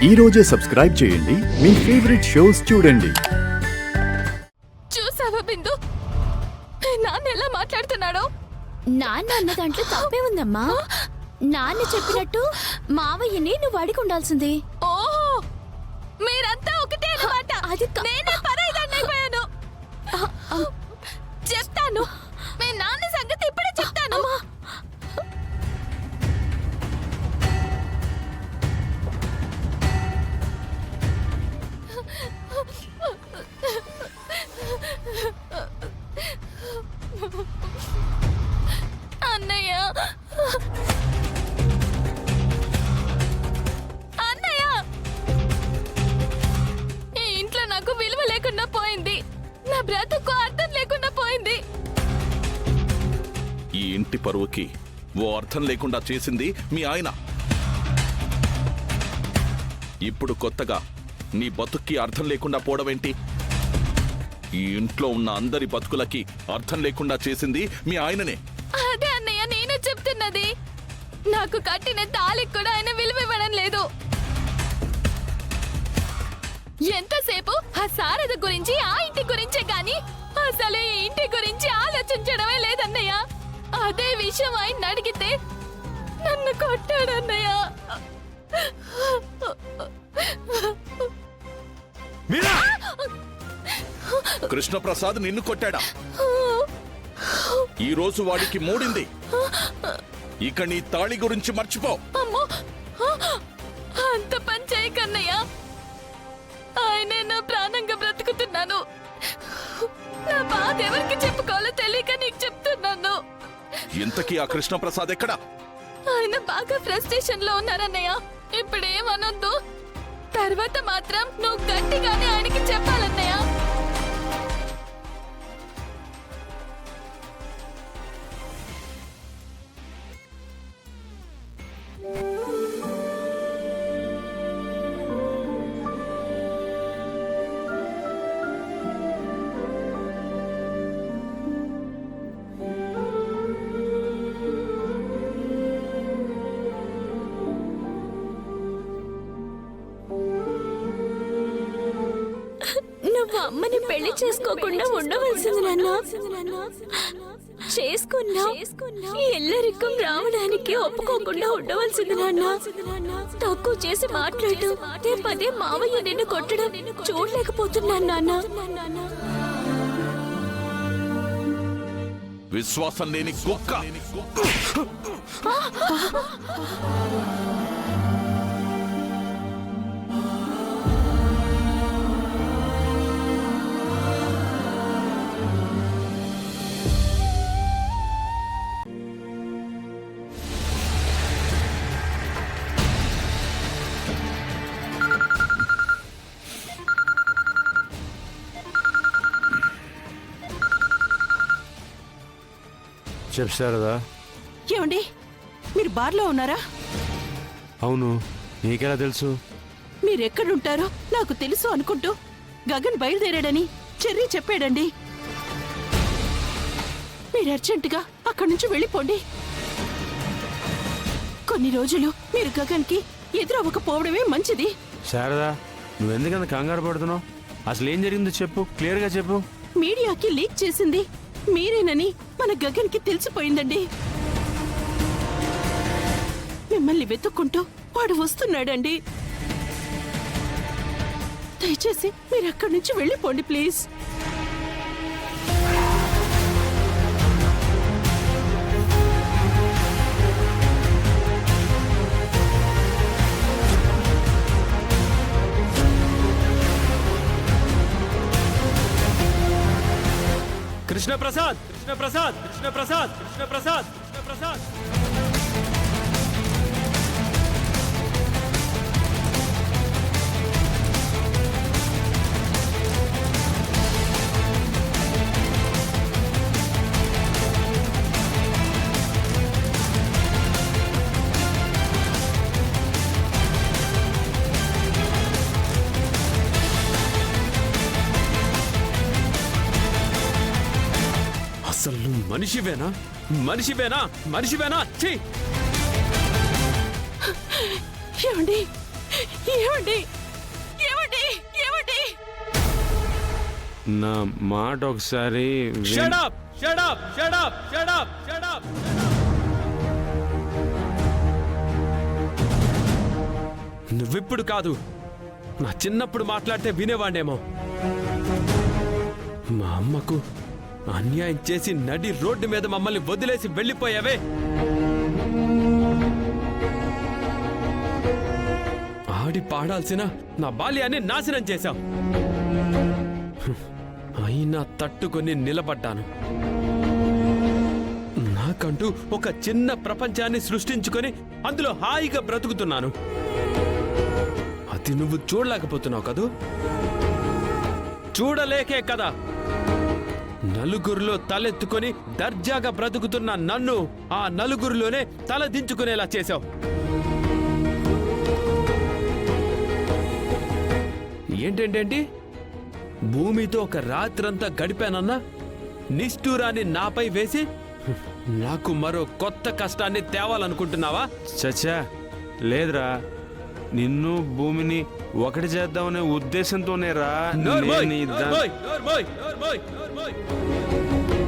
ఈ రోజే సబ్స్క్రైబ్ చేయండి మీ ఫేవరెట్ షోస్ చూడండి. చూసావా బిందు, నాన్న ఎలా మాట్లాడుతున్నాడో? నాన్న అన్న దాంట్లో తప్పే ఉందమ్మా. నాన్న చెప్పినట్టు మావయ్యని నువ్వు అడిగి ఉండాల్సింది. ఓహో, మీరంతా ఒకటే అన్నమాట. అది నేనే పరాయిదాన్నైపోయాను. చెప్తాను, మీ నాన్న సంగతి ఇప్పుడే చెప్తాను. అన్నయ్య, అన్నయ్య, ఈ ఇంట్లో నాకు విలువ లేకుండా పోయింది. నా బ్రతుకు అర్థం లేకుండా పోయింది. ఈ ఇంటి పరువుకి ఓ అర్థం లేకుండా చేసింది మీ ఆయన. ఇప్పుడు కొత్తగా నీ బతుక్కి అర్థం లేకుండా పోవడమేంటి? ఈ ఇంట్లో ఉన్న అందరి బతుకులకి అర్థం లేకుండా చేసింది మీ ఆయననే. అదే అన్నయ్య నేను చెప్తున్నది. నాకు కట్టిన తాళికి కూడా ఆయన విలువ ఇవ్వడం లేదు. ఎంతసేపు ఆ శారద గురించి, ఆ ఇంటి గురించే గాని అసలు ఈ ఇంటి గురించి ఆలోచించడమే లేదన్నయ్య. అదే విషయం ఆయన అడిగితే నన్ను కొట్టాడన్నయ్య. కృష్ణప్రసాద్ నిన్ను కొట్టాడా? ఈ రోజు వాడికి మూడింది. ఇక నీ తాళి గురించి మర్చిపో. అమ్మో, అంత పని చేయకన్నయ్య. ఆయనే నా ప్రాణంగా బ్రతుకుతున్నాను. నా బాధ ఎవరికి చెప్పుకోవాలో తెలియక నీకు చెప్తున్నాను. ఇంతకీ ఆ కృష్ణప్రసాద్ ఎక్కడా? ఆయన బాగా ఫ్రస్ట్రేషన్ లో ఉన్నారన్నయ్య. ఇప్పుడేమనొద్దు, తర్వాత మాత్రం నువ్వు గట్టిగానే ఆయనకి చెప్పాలన్నయ్య. నువ్వు అమ్మని పెళ్లి చేసుకోకుండా ఉండవలసింది నాన్న. చేసుకున్నా ఎల్లరికం రావడానికి ఒప్పుకోకుండా ఉండవలసింది నాన్న. తక్కువ చేసి మాట్లాడు. పదే మావయ్య నిన్ను కొట్టడం చూడలేకపోతున్నాను నాన్న. విశ్వాసం లేని కుక్క. చెప్తారదా? ఏమండి, మీరు బార్లో ఉన్నారా? అవును, నీకెలా తెలుసు? మీరెక్కడుంటారో నాకు తెలుసు అనుకుంటూ గగన్ బయలుదేరాడని చెర్రీ చెప్పాడండి. మీరు అర్జెంటుగా అక్కడి నుంచి వెళ్ళిపోండి. కొన్ని రోజులు మీరు గగన్కి ఎదురవ్వకపోవడమే మంచిది. శారదా, నువ్వెందుకంత కంగారు పడుతున్నావు? అసలు ఏం జరిగిందో చెప్పు, క్లియర్గా చెప్పు. మీడియాకి లీక్ చేసింది మీరేనని మన గగన్కి తెలిసిపోయిందండి. మిమ్మల్ని వెతుక్కుంటూ వాడు వస్తున్నాడండి. దయచేసి మీరు అక్కడి నుంచి వెళ్ళిపోండి ప్లీజ్. కృష్ణప్రసాద్, కృష్ణప్రసాద్, కృష్ణప్రసాద్, కృష్ణప్రసాద్, కృష్ణప్రసాద్. అసలు నువ్వు మనిషివేనా? మనిషివేనా? మనిషివేనా? ఛీ! ఏమండి, ఏమండి ఏమండి ఏమండి నా మాట ఒకసారి నువ్విప్పుడు కాదు, నా చిన్నప్పుడు మాట్లాడితే వినేవాడేమో. మా అమ్మకు అన్యాయం చేసి నడి రోడ్డు మీద మమ్మల్ని వదిలేసి వెళ్ళిపోయావే. ఆడి పాడాల్సిన నా బాల్యాన్ని నాశనం చేశావు. అయినా తట్టుకొని నిలబడ్డాను. నాకంటూ ఒక చిన్న ప్రపంచాన్ని సృష్టించుకొని అందులో హాయిగా బ్రతుకుతున్నాను. అది నువ్వు చూడలేకపోతున్నావు కదూ? చూడలేకే కదా నలుగురిలో తలెత్తుకొని దర్జాగా బ్రతుకుతున్న నన్ను ఆ నలుగురిలోనే తల దించుకునేలా చేశావు. ఏంటేంటేంటి భూమితో ఒక రాత్రంతా గడిపానన్నా నిష్ఠూరాన్ని నాపై వేసి నాకు మరో కొత్త కష్టాన్ని తేవాలనుకుంటున్నావా? చచ్చా లేదురా, నిన్ను భూమిని ఒకటి చేద్దామనే ఉద్దేశంతోనే రా. నోర్మోయ్, నేను ఈ దా- నోర్మోయ్, నోర్మోయ్, నోర్మోయ్, నోర్మోయ్.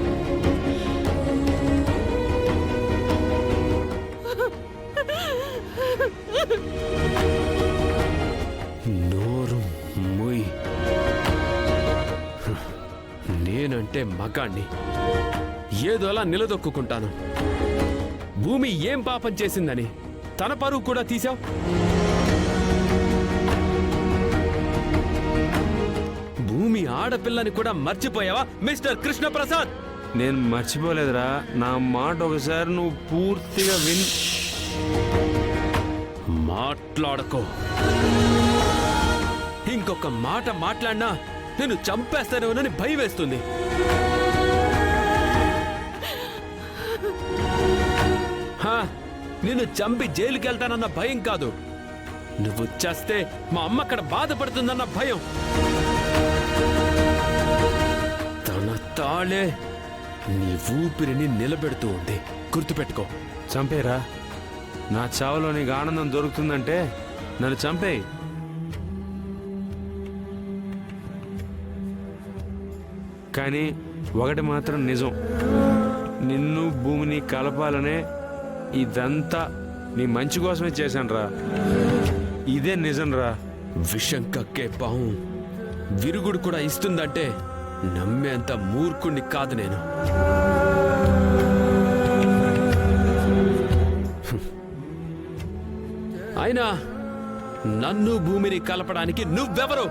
నోరు మొయ్. నేనంటే మగాణ్ణి, ఏదోలా నిలదొక్కుంటాను. భూమి ఏం పాపం చేసిందని తన పరువు కూడా తీశావు. భూమి ఆడపిల్లని కూడా మర్చిపోయావా మిస్టర్ కృష్ణప్రసాద్? నేను మర్చిపోలేదురా, నా మాట ఒకసారి నువ్వు పూర్తిగా విన్. మాట్లాడకో. ఇంకొక మాట మాట్లాడినా నేను చంపేస్తానేమోనని భయం వేస్తుంది. హా, నిన్ను చంపి జైలుకి వెళ్తానన్న భయం కాదు, నువ్వు చేస్తే మా అమ్మ అక్కడ బాధపడుతుందన్న భయం. తన తాళే నీ ఊపిరిని నిలబెడుతూ ఉంది, గుర్తుపెట్టుకో. చంపేరా, నా చావులో నీకు ఆనందం దొరుకుతుందంటే నన్ను చంపేయి. కానీ ఒకటి మాత్రం నిజం, నిన్ను భూమిని కలపాలనే ఇదంతా నీ మంచి కోసమే చేశానురా. ఇదే నిజం రా. విషం కక్కే పాము విరుగుడు కూడా ఇస్తుందంటే నమ్మేంత మూర్ఖుణ్ణి కాదు నేను. అయినా నన్ను భూమిని కలపడానికి నువ్వెవరు?